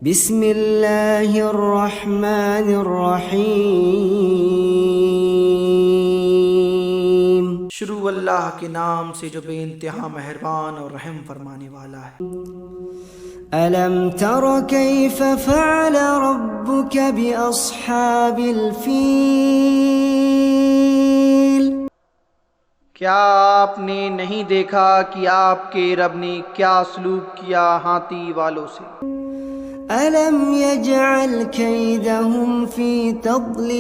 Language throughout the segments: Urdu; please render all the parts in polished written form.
بسم اللہ الرحمن الرحیم، شروع اللہ کے نام سے جو بے انتہا مہربان اور رحم فرمانے والا ہے۔ الم تر کیف فعل ربک باصحاب الفیل، کیا آپ نے نہیں دیکھا کہ آپ کے رب نے کیا سلوک کیا ہاتھی والوں سے؟ الم یجعل کیدہم فی تضلیل،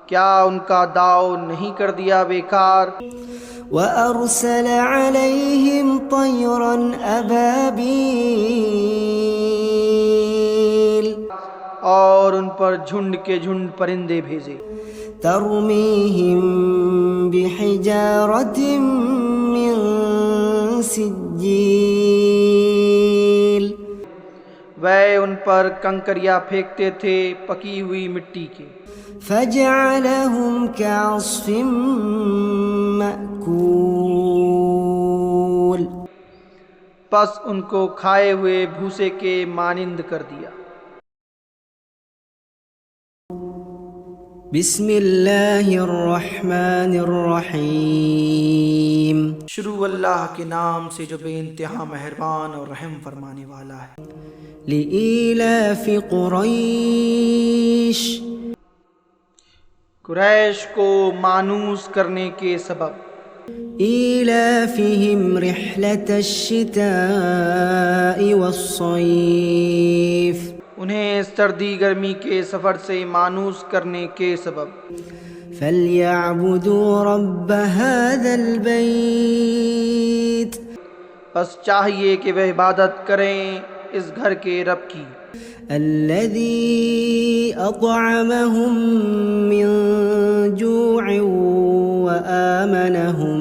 کیا ان کا داؤ نہیں کر دیا بیکار؟ وأرسل عليهم طيرا أبابيل، اور ان پر جھنڈ کے جھنڈ پرندے بھیجے، ترميهم بحجارة من سجيل، وہ ان پر کنکریاں پھینکتے تھے پکی ہوئی مٹی کے، فجعلهم كعصف مأكول، پس ان کو کھائے ہوئے بھوسے کے مانند کر دیا۔ بسم اللہ الرحمن الرحیم، شروع اللہ کے نام سے جو بے انتہا مہربان اور رحم فرمانے والا ہے۔ لإيلاف قریش، قریش کو مانوس کرنے کے سبب، إيلافهم رحلة الشتاء والصيف، انہیں سردی گرمی کے سفر سے مانوس کرنے کے سبب، فليعبدوا رب هذا البيت، بس چاہیے کہ وہ عبادت کریں اس گھر کے رب کی، الذي أطعمهم من جوع وآمنهم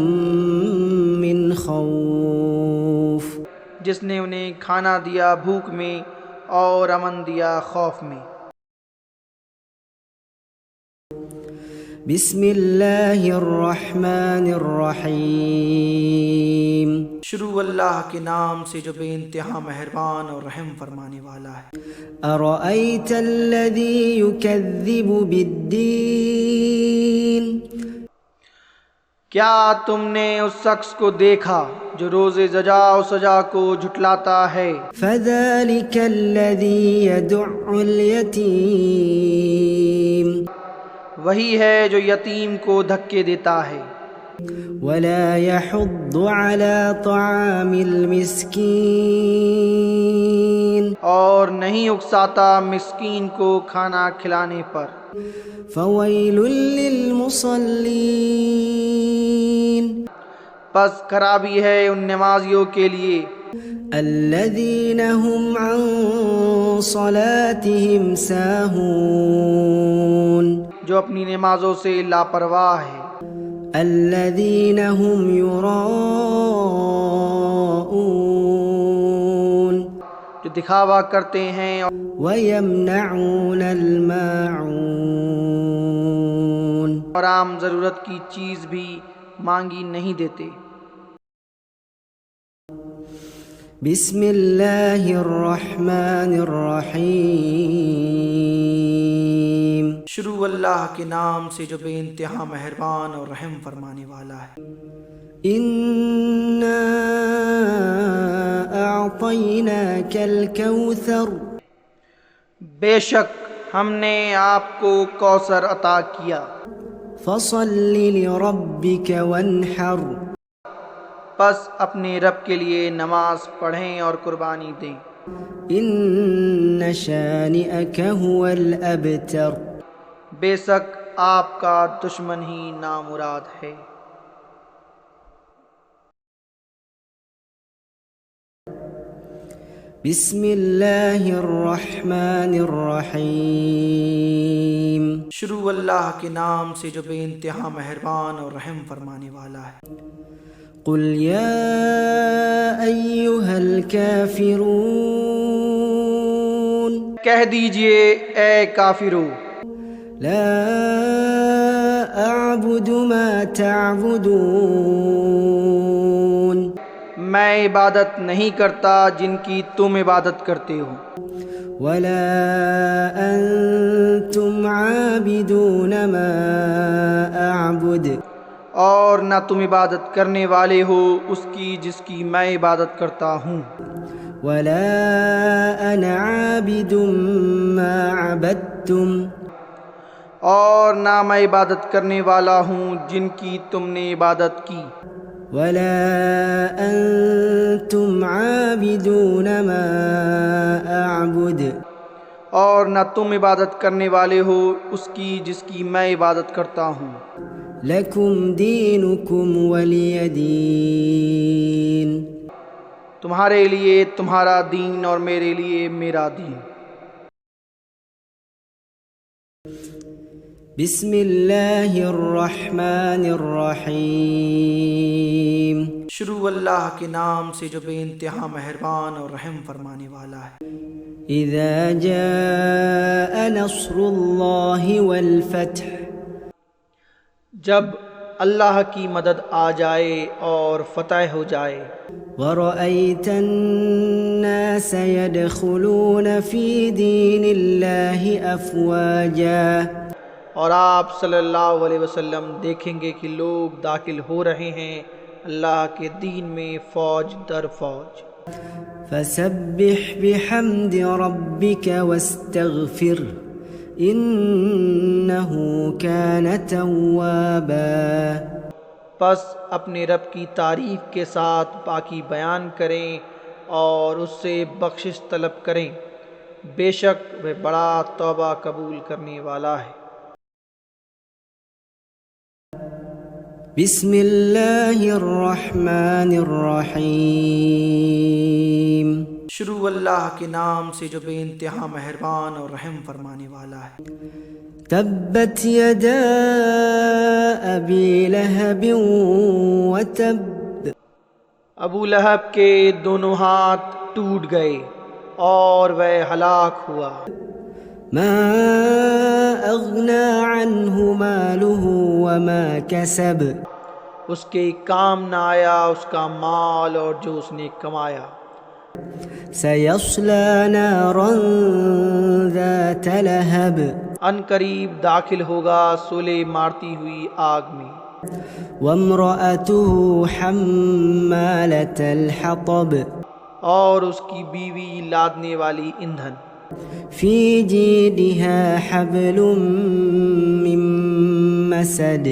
من خوف، جس نے انہیں کھانا دیا بھوک میں اور امن دیا خوف میں۔ بسم اللہ الرحمن الرحیم، شروع اللہ کے نام سے جو بے انتہا مہربان اور رحم فرمانے والا ہے۔ ارأیت الذی یکذب بالدین، کیا تم نے اس شخص کو دیکھا جو روز جزا و سزا کو جھٹلاتا ہے؟ فذلک الذی یدع الیتیم، وہی ہے جو یتیم کو دھکے دیتا ہے، ولا يحض على طعام المسکین، اور نہیں اکساتا مسکین کو کھانا کھلانے پر۔ فویل للمصلین، پس خرابی ہے ان نمازیوں کے لیے الذین هم عن صلاتهم ساہون، جو اپنی نمازوں سے لاپرواہ ہے، الذین هم یراؤون، جو دکھاوا کرتے ہیں ویمنعون الماعون، اور عام ضرورت کی چیز بھی مانگی نہیں دیتے۔ بسم اللہ الرحمن الرحیم، شروع اللہ کے نام سے جو بے انتہا مہربان اور رحم فرمانے والا ہے۔ انا اعطیناک الکوثر، بے شک ہم نے آپ کو کوثر عطا کیا، فصل لربک وانحر، پس اپنے رب کے لیے نماز پڑھیں اور قربانی دیں، ان شانئک هو الابتر، بے شک آپ کا دشمن ہی نامراد ہے۔ بسم اللہ الرحمن الرحیم، شروع اللہ کے نام سے جو بے انتہا مہربان اور رحم فرمانے والا ہے۔ قل یا ایہا الکافرون، کہہ دیجئے اے کافرو، لا اعبد ما تعبدون، میں عبادت نہیں کرتا جن کی تم عبادت کرتے ہو، ولا أنتم عابدون ما أعبد اور نہ تم عبادت کرنے والے ہو اس کی جس کی میں عبادت کرتا ہوں، ولا أنا عابد ما عبدتم اور نہ میں عبادت کرنے والا ہوں جن کی تم نے عبادت کی، ولا أنتم عابدون ما أعبد اور نہ تم عبادت کرنے والے ہو اس کی جس کی میں عبادت کرتا ہوں، لكم دينكم ولي دين تمہارے لیے تمہارا دین اور میرے لیے میرا دین۔ بسم الله الرحمن الرحيم شروع اللہ کے نام سے جو بے انتہا مہربان اور رحم فرمانے والا ہے۔ إذا جاء نصر الله والفتح جب اللہ کی مدد آ جائے اور فتح ہو جائے، ورأيت الناس يدخلون في دين الله أفواجا اور آپ صلی اللہ علیہ وسلم دیکھیں گے کہ لوگ داخل ہو رہے ہیں اللہ کے دین میں فوج در فوج۔ فسبح بحمد ربك واستغفر إنه كان توابا پس اپنے رب کی تعریف کے ساتھ پاکی بیان کریں اور اس سے بخشش طلب کریں، بے شک وہ بڑا توبہ قبول کرنے والا ہے۔ بسم الله الرحمن الرحيم شروع اللہ کے نام سے جو بے انتہا مہربان اور رحم فرمانے والا ہے۔ تبت يدا أبي لهب وتب ابو لہب کے دونوں ہاتھ ٹوٹ گئے اور وہ ہلاک ہوا۔ ما أغنى عنه ماله وما كسب اس کے کام نہ آیا اس کا مال اور جو اس نے کمایا۔ سيصلى نارا ذات لهب ان قریب داخل ہوگا سولے مارتی ہوئی آگ میں۔ وامرأته حمالة الحطب اور اس کی بیوی لادنے والی ایندھن، في جيدها حبل من مسد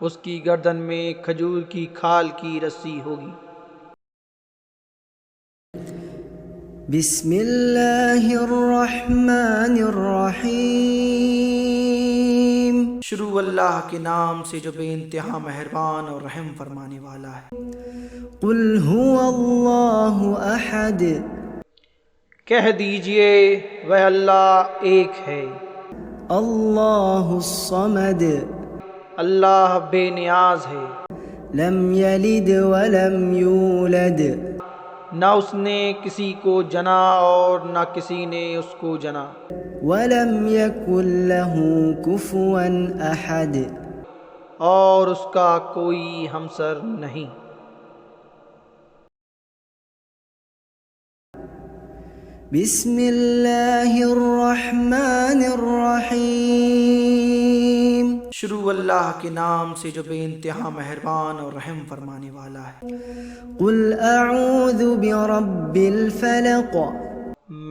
اس کی گردن میں کھجور کی کھال کی رسی ہوگی۔ بسم الله الرحمن الرحيم شروع اللہ کے نام سے جو بے انتہا مہربان اور رحم فرمانے والا ہے۔ قل هو الله أحد کہہ دیجئے وہ اللہ ایک ہے، الله الصمد اللہ بے نیاز ہے، لم يلد ولم يولد نہ اس نے کسی کو جنا اور نہ کسی نے اس کو جنا، ولم يكن له كفوا أحد اور اس کا کوئی ہمسر نہیں۔ بسم الله الرحمن الرحيم شروع اللہ کے نام سے جو بے انتہا مہربان اور رحم فرمانے والا ہے۔ قل أعوذ برب الفلق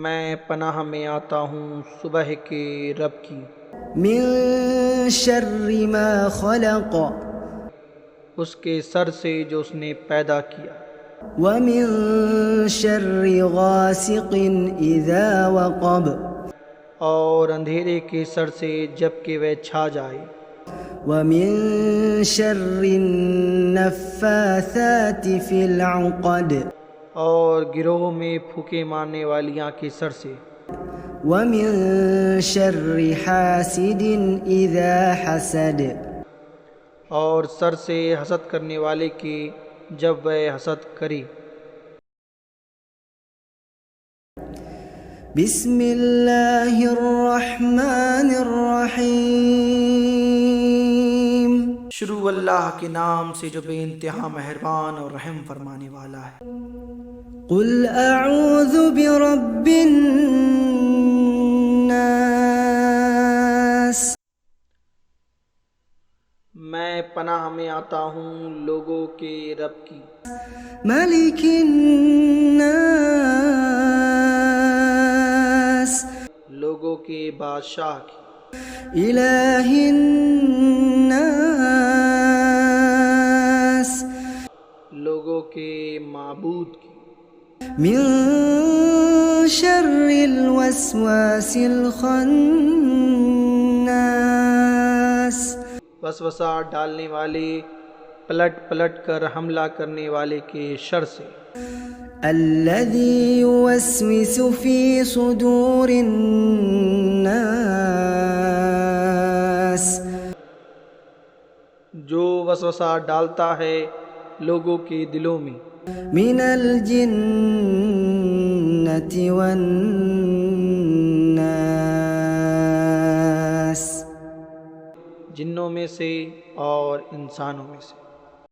میں پناہ میں آتا ہوں صبح کے رب کی، من شر ما خلق اس کے سر سے جو اس نے پیدا کیا، ومن شر غاسق إذا وقب اور اندھیرے کے سر سے جب کہ وہ چھا جائے، ومن شر النفاثات في العقد اور گروہ میں پھوکے مارنے والیاں کے سر سے، ومن شر حاسد إذا حسد اور سر سے حسد کرنے والے کے جب وہ حسد کرے۔ بسم الله الرحمن الرحيم شروع اللہ کے نام سے جو بے انتہا مہربان اور رحم فرمانے والا ہے۔ قل اعوذ برب الناس، میں پناہ میں آتا ہوں لوگوں کے رب کی، ملک الناس، لوگوں کے بادشاہ کی، الہ الناس، لوگوں کے معبود کی، من شر الوسواس الخناس، وسوسہ ڈالنے والے، پلٹ پلٹ کر حملہ کرنے والے کے شر سے، الذي يوسوس في صدور الناس، جو وسوسہ ڈالتا ہے لوگوں کے دلوں میں، من الجنة والناس، جنوں میں سے اور انسانوں میں سے۔